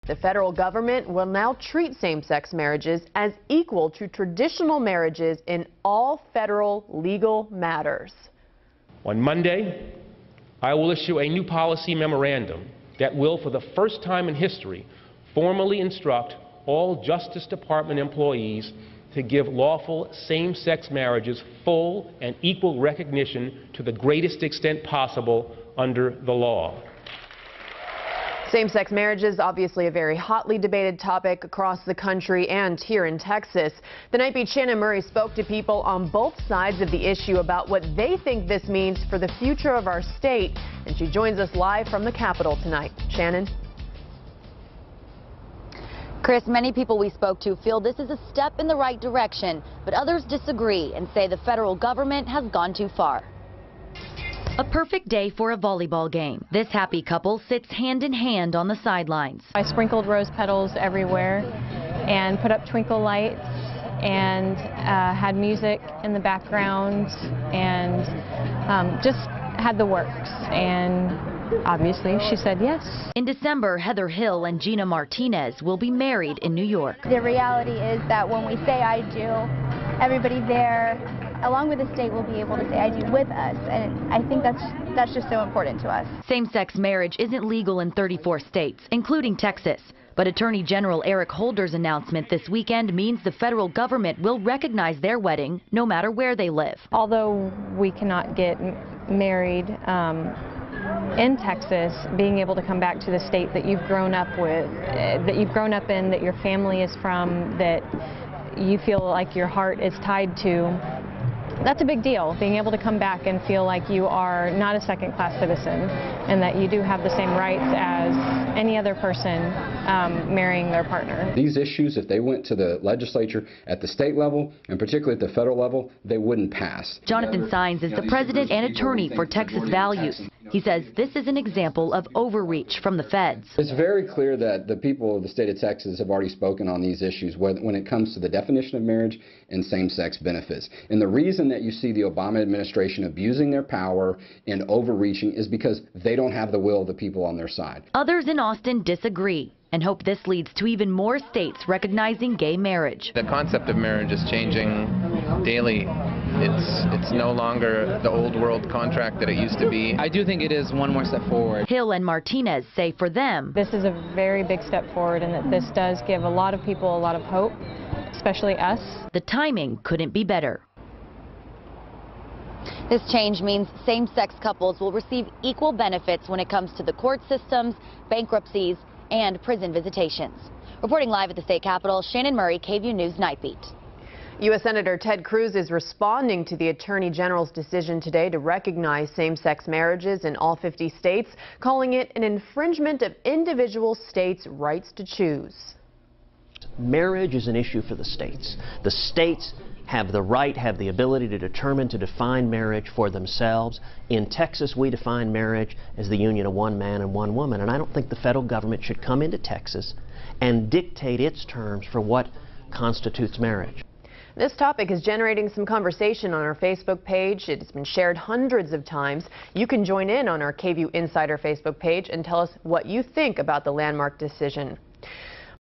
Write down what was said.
The federal government will now treat same-sex marriages as equal to traditional marriages in all federal legal matters. On Monday, I will issue a new policy memorandum that will, for the first time in history, formally instruct all Justice Department employees to give lawful same-sex marriages full and equal recognition to the greatest extent possible under the law. Same-sex marriage is obviously a very hotly debated topic across the country and here in Texas. The Night Beat's Shannon Murray spoke to people on both sides of the issue about what they think this means for the future of our state, and she joins us live from the Capitol tonight. Shannon? Chris, many people we spoke to feel this is a step in the right direction, but others disagree and say the federal government has gone too far. A perfect day for a volleyball game. This happy couple sits hand in hand on the sidelines. I sprinkled rose petals everywhere and put up twinkle lights and had music in the background and just had the works. And obviously she said yes. In December, Heather Hill and Gina Martinez will be married in New York. The reality is that when we say I do, everybody there, along with the state, will be able to say I do with us, and I think that's just so important to us. Same-sex marriage isn't legal in 34 states, including Texas. But Attorney General Eric Holder's announcement this weekend means the federal government will recognize their wedding no matter where they live. Although we cannot get married in Texas, being able to come back to the state that you've grown up with, that you've grown up in, that your family is from, that you feel like your heart is tied to, that's a big deal. Being able to come back and feel like you are not a second-class citizen and that you do have the same rights as any other person marrying their partner. These issues, if they went to the legislature at the state level and particularly at the federal level, they wouldn't pass. Jonathan Saenz is the president and attorney for Texas Values. He says this is an example of overreach from the feds. It's very clear that the people of the state of Texas have already spoken on these issues when it comes to the definition of marriage and same-sex benefits. And the reason that you see the Obama administration abusing their power and overreaching is because they don't have the will of the people on their side. Others in Austin disagree and hope this leads to even more states recognizing gay marriage. The concept of marriage is changing daily. It's no longer the old world contract that it used to be. I do think it is one more step forward. Hill and Martinez say for them, this is a very big step forward, and that this does give a lot of people a lot of hope, especially us. The timing couldn't be better. This change means same-sex couples will receive equal benefits when it comes to the court systems, bankruptcies, and prison visitations. Reporting live at the state capitol, Shannon Murray, KVUE News Night Beat. U.S. Senator Ted Cruz is responding to the Attorney General's decision today to recognize same-sex marriages in all 50 states, calling it an infringement of individual states' rights to choose. Marriage is an issue for the states. The states have the right, have the ability to determine, to define marriage for themselves. In Texas, we define marriage as the union of one man and one woman, and I don't think the federal government should come into Texas and dictate its terms for what constitutes marriage. This topic is generating some conversation on our Facebook page. It's been shared hundreds of times. You can join in on our KVUE Insider Facebook page and tell us what you think about the landmark decision.